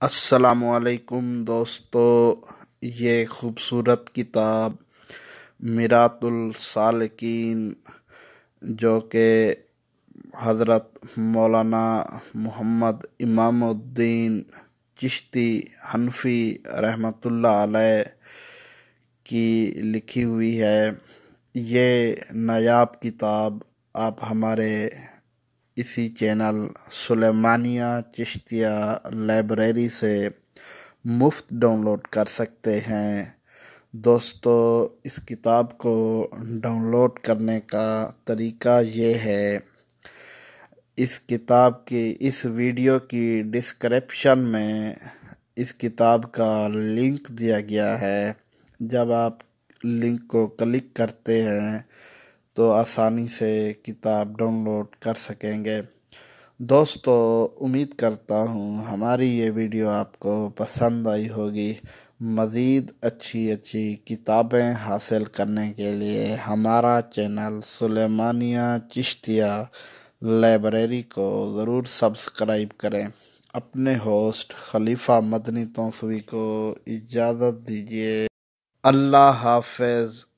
السلام علیکم دوستو، یہ خوبصورت کتاب میرات السالکین جو کہ حضرت مولانا محمد امام الدین چشتی حنفی رحمۃ اللہ علیہ کی لکھی ہوئی ہے۔ یہ نایاب کتاب آپ ہمارے اسی چینل سلیمانیہ چشتیہ لائبریری سے مفت ڈاؤن لوڈ کر سکتے ہیں۔ دوستو، اس کتاب کو ڈاؤن لوڈ کرنے کا طریقہ یہ ہے، اس کتاب کی اس ویڈیو کی ڈسکرپشن میں اس کتاب کا لنک دیا گیا ہے۔ جب آپ لنک کو کلک کرتے ہیں تو آسانی سے کتاب ڈاؤن لوڈ کر سکیں گے۔ دوستو، امید کرتا ہوں ہماری یہ ویڈیو آپ کو پسند آئی ہوگی۔ مزید اچھی کتابیں حاصل کرنے کے لیے ہمارا چینل سلیمانیہ چشتیہ لائبریری کو ضرور سبسکرائب کریں۔ اپنے ہوسٹ خلیفہ مدنی توسوی کو اجازت دیجیے۔ اللہ حافظ۔